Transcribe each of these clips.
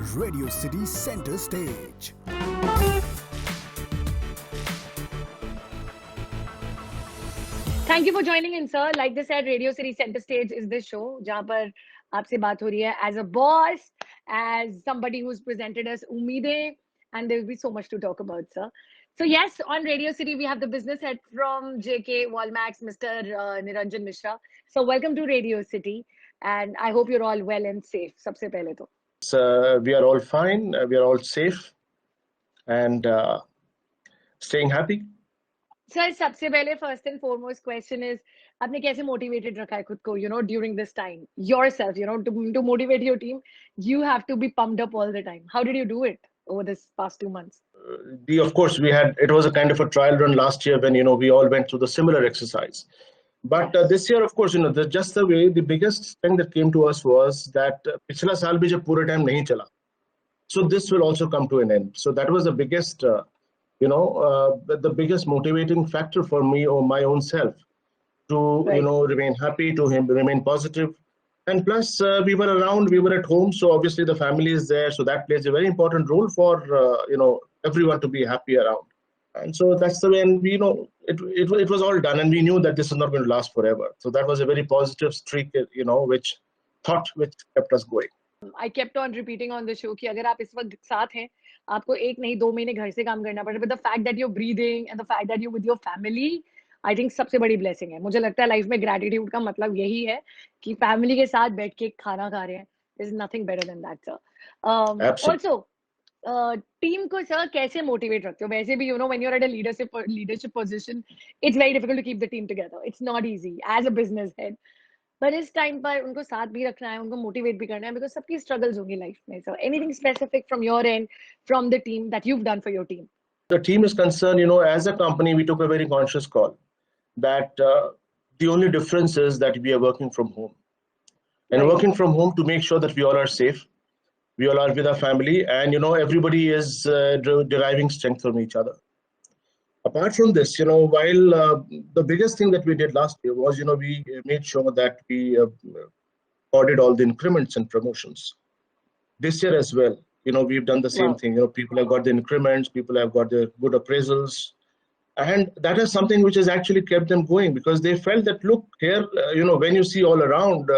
Radio City Center Stage. Thank you for joining in, sir. Like they said, Radio City Center Stage is this show जहाँ पर आपसे बात हो रही है as a boss, as somebody who's presented us उम्मीदें, and there will be so much to talk about, sir. So yes, on Radio City we have the business head from JK Walmax, Mr. Niranjan Mishra. So welcome to Radio City, and I hope you're all well and safe. सबसे पहले तो. We are all fine, we are all safe and staying happy. Sir, सबसे पहले first and foremost question is आपने कैसे motivated रखा है खुद को, during this time yourself, to motivate your team, you have to be pumped up all the time. How did you do it over this past 2 months? Of course, it was a kind of a trial run last year when we all went through the similar exercise. But this year, of course, just the way, the biggest thing that came to us was that पिछला साल भी जब पूरे time नहीं चला, so this will also come to an end. So that was the biggest, the biggest motivating factor for me or my own self to, Right. remain happy, to remain positive. And plus, we were around, we were at home, so obviously the family is there. So that plays a very important role for, everyone to be happy around. And so that's the way, and it was all done, and we knew that this is not going to last forever. So that was a very positive streak, which kept us going. I kept on repeating on the show कि अगर आप इस वक्त साथ हैं, आपको 1 नहीं 2 महीने घर से काम करना पड़े, but the fact that you're breathing and the fact that you're with your family, I think सबसे बड़ी blessing है. मुझे लगता है लाइफ में gratitude का मतलब यही है कि फैमिली के साथ बैठ के खाना खा रहे हैं. There's nothing better than that, sir. Absolutely. Also, team को सर कैसे मोटिवेट रखते हो? वैसे भी when you're at a leadership position, it's very difficult to keep the team together. It's not easy as a business head. पर इस time पर उनको साथ भी रखना है, उनको मोटिवेट भी करना है, बिकॉज सबकी स्ट्रगल्स होंगी लाइफ में. So anything specific from your and, from the team that you've done for your team? The team is concerned, as a company, we took a very conscious call that the only difference is that we are working from home. And Right. working from home to make sure that we all are safe, we all are with our family, and everybody is deriving strength from each other. Apart from this, while the biggest thing that we did last year was, we made sure that we ordered all the increments and promotions. This year as well, we've done the same Wow. thing. People have got the increments, people have got the good appraisals, and that is something which has actually kept them going, because they felt that, look here, when you see all around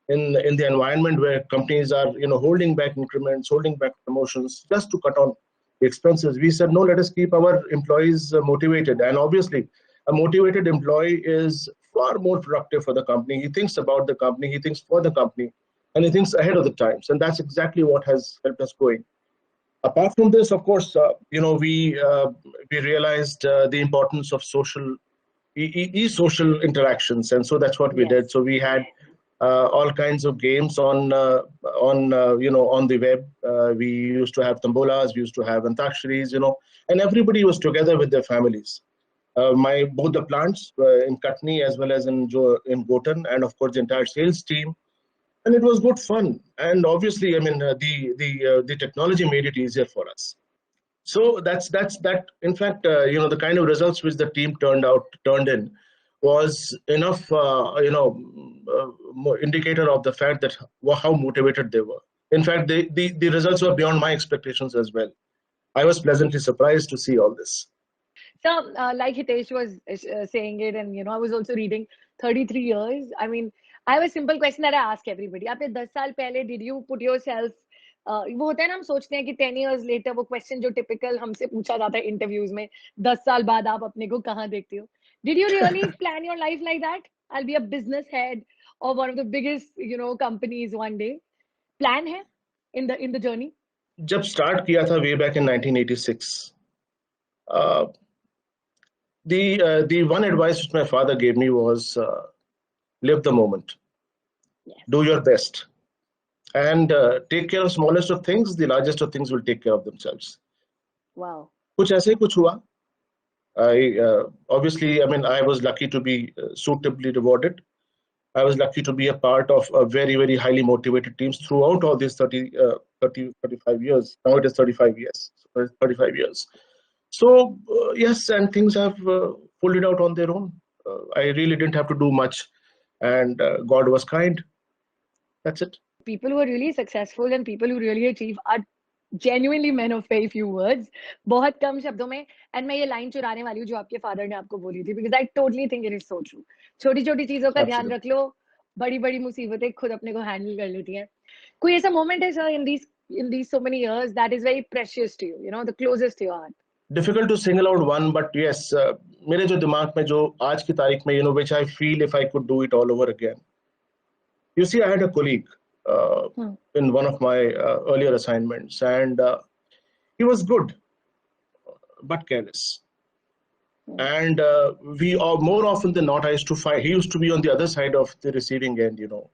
in the environment where companies are holding back increments, holding back promotions just to cut on the expenses, we said no, let us keep our employees motivated. And obviously a motivated employee is far more productive for the company. He thinks about the company, he thinks for the company, and he thinks ahead of the times, and that's exactly what has helped us going. Apart from this, of course, we realized the importance of social social interactions, and so that's what we Yes. did. So we had all kinds of games on the web. We used to have tambolas, we used to have antaksharis, and everybody was together with their families. Both the plants in Katni as well as in Gotan, and of course the entire sales team, and it was good fun. And obviously, I mean, the technology made it easier for us. So that's that. In fact, the kind of results which the team turned in was enough, indicator of the fact that how motivated they were. In fact, the results were beyond my expectations as well. I was pleasantly surprised to see all this. So, like Hitesh was saying it, and I was also reading 33 years. I mean, I have a simple question that I ask everybody. आपने 10 साल पहले, did you put yourself, वो होता है ना, हम सोचते हैं कि 10 years later, वो question जो typical हमसे पूछा जाता है interviews में, 10 साल बाद आप अपने को कहाँ देखते हो? Did you really plan your life like that? I'll be a business head of one of the biggest, companies one day. Plan है in the journey? जब start किया था way back in 1986, the one advice which my father gave me was live the moment. Yes. Do your best, and take care of smallest of things. The largest of things will take care of themselves. Wow. कुछ ऐसे ही कुछ हुआ. Obviously, I mean, I was lucky to be suitably rewarded. I was lucky to be a part of a very, very highly motivated teams throughout all these 35 years. Now it is 35 years. 35 years. So yes, and things have pulled it out on their own. I really didn't have to do much, and God was kind. That's it. people who are really successful and people who really achieve are genuinely men of very few words. बहुत कम शब्दों में. And मैं ये line चुराने वाली हूँ जो आपके father ने आपको बोली थी, because I totally think it is so true. छोटी छोटी चीजों का ध्यान Absolutely. रख लो, बड़ी बड़ी मुसीबतें खुद अपने को handle कर लेती हैं. कोई ऐसा moment है sir in these so many years that is very precious to you, you know, the closest to your heart? Difficult to single out one, but yes, मेरे जो दिमाग में जो आज की तारीख में, you know, which I feel if I could do it all over again. You see, I had a colleague in one of my earlier assignments, and he was good, but careless. And we are more often than not, I used to find he used to be on the other side of the receiving end, you know.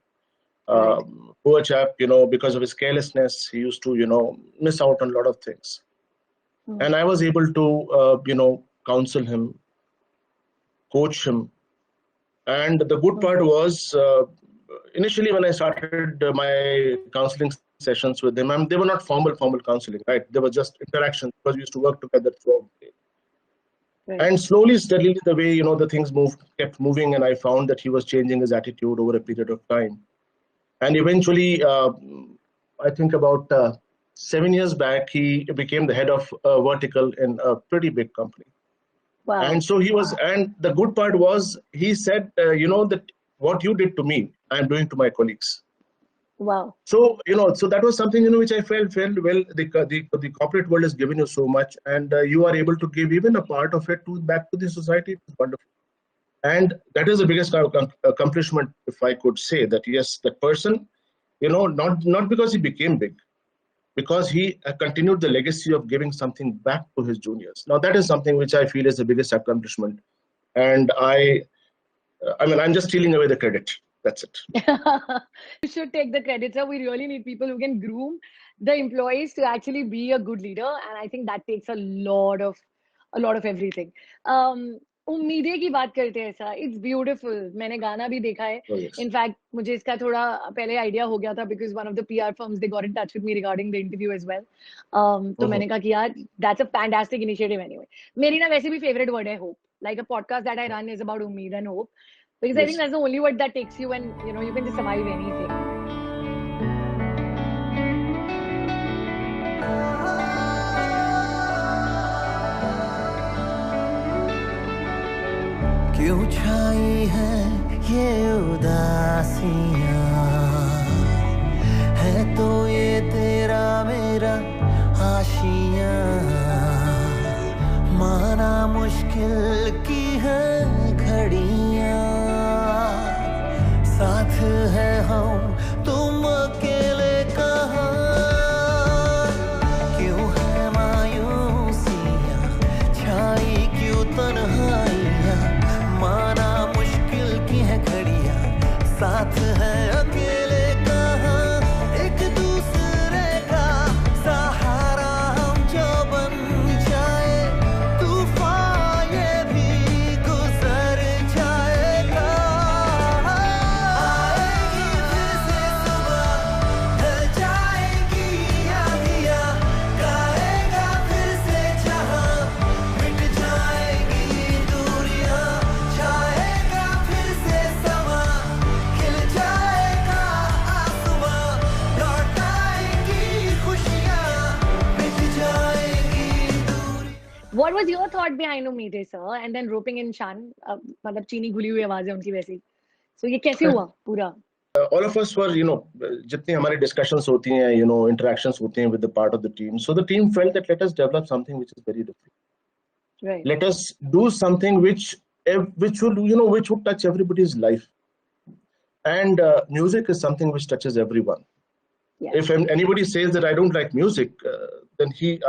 Right. Poor chap, you know, because of his carelessness, he used to, you know, miss out on a lot of things. And I was able to, you know, counsel him, coach him. And the good part was, initially when I started my counseling sessions with him, they were not formal counseling, right? They were just interactions because we used to work together throughout the day. Right. And slowly, steadily, the way, you know, the things kept moving, and I found that he was changing his attitude over a period of time. And eventually, I think about 7 years back, he became the head of vertical in a pretty big company. Wow. And so he was, and the good part was, he said, you know, that what you did to me, I'm doing to my colleagues. Wow. So, you know, so that was something, you know, which I felt well, the corporate world has given you so much, and you are able to give even a part of it back to the society. It's wonderful. And that is the biggest accomplishment, if I could say, that yes, that person, you know, not because he became big, because he continued the legacy of giving something back to his juniors. Now, that is something which I feel is the biggest accomplishment. And I mean, I'm just stealing away the credit. That's it. You should take the credit, sir. We really need people who can groom the employees to actually be a good leader. And I think that takes a lot of everything. उम्मीदें की बात करते हैं sir. It's beautiful. मैंने गाना भी देखा है. Oh, yes. In fact, मुझे इसका थोड़ा पहले idea हो गया था because one of the PR firms, they got in touch with me regarding the interview as well. तो मैंने कहा कि यार, that's a fantastic initiative anyway. मेरी ना वैसे भी favorite word है hope. Like a podcast that I run is about उम्मीद and hope. Because I think that's the only word that takes you, and you know, you can just survive anything. क्यों छाई है ये उदासियां, है तो ये तेरा मेरा आशियां, माना मुश्किल की है घड़ियां, साथ है हम तुम अकेले कहाँ, क्यों है मायूसियां छाई, क्यों तन्हाइयां, माना मुश्किल की है घड़ियां, साथ है अकेले कहाँ, एक दूसरे का सहारा हम जो बन जाए, तूफान ये भी गुजर जाएगा, आएगी फिर से सुबह, ढल जाएगी आंधियां, गाएगा फिर से जहां, मिट जाएगी दूरियां, छाएगा फिर से समा, खिल जाएगा आसमां, लौट आएगी खुशियां, मिट जाएगी दूरियां. What was your thought behind उम्मीदें, sir? And then roping in Shan, मतलब चीनी घुली हुई आवाज है उनकी वैसी. So ये कैसे हुआ पूरा? All of us were, you know, जितनी हमारी discussions होती हैं, you know, interactions होती हैं with the part of the team. So the team felt that let us develop something which is very different. Right. Let us do something which would, you know, which would touch everybody's life. And music is something which touches everyone. Yeah. If anybody says that I don't like music, then he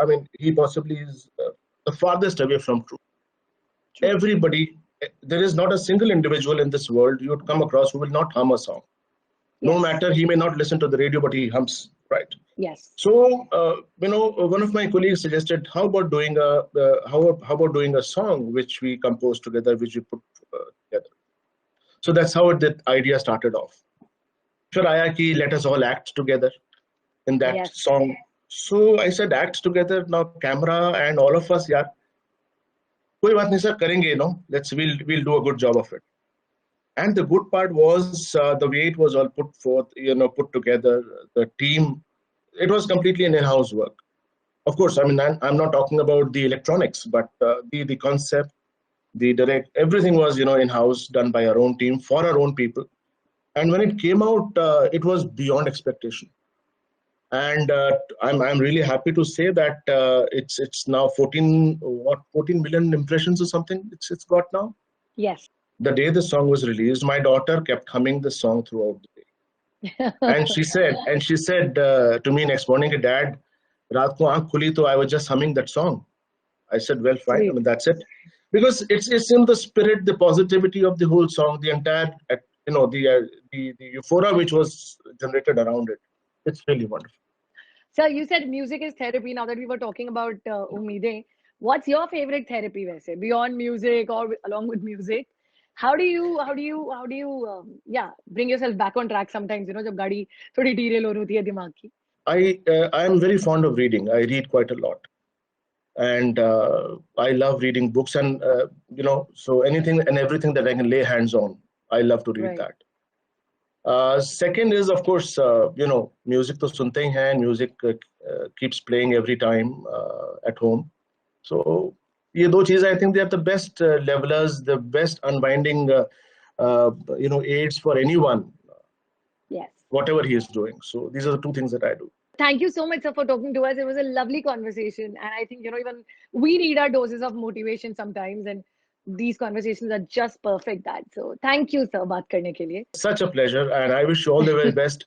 possibly is the farthest away from truth. Everybody, there is not a single individual in this world you would come across who will not hum a song. No Yes. matter, he may not listen to the radio, but he hums, right? Yes. So, you know, one of my colleagues suggested, how about doing a song which we composed together, which we put together. So that's how the idea started off. Sure, Ayaki, let us all act together in that Yes. song. So I said, act together now, camera and all of us, yeah. कोई बात नहीं sir, करेंगे, you know. We'll do a good job of it. And the good part was the way it was all put forth, put together, the team. It was completely an in-house work. Of course, I mean, I'm not talking about the electronics, but the concept, the direct, everything was, in-house, done by our own team, for our own people. And when it came out, it was beyond expectation. And I'm really happy to say that it's now 14 million impressions or something. It's got now. Yes. The day the song was released, my daughter kept humming the song throughout the day. And she said to me next morning, Dad, raat ko aankh khuli to I was just humming that song. I said, well, fine. Sweet. I mean, that's it. Because it's in the spirit, the positivity of the whole song, the entire, the euphoria which was generated around it. It's really wonderful. Sir, you said music is therapy. Now that we were talking about Umeedin, what's your favorite therapy, वैसे? Beyond music or along with music? How do you bring yourself back on track sometimes, जब गाड़ी थोड़ी derail हो रही होती है दिमाग की? I am very fond of reading. I read quite a lot. And I love reading books, and so anything and everything that I can lay hands on, I love to read Right. that. Second is, of course, music to sunte hi hain, music keeps playing every time at home. So ye do cheez, I think they are the best levelers, the best unwinding aids for anyone, Yes. whatever he is doing. So these are the two things that I do. Thank you so much, sir, for talking to us. It was a lovely conversation. And I think, even we need our doses of motivation sometimes. And these conversations are just perfect that. So thank you, sir, baat karne ke liye. Such a pleasure, and I wish you all the very best.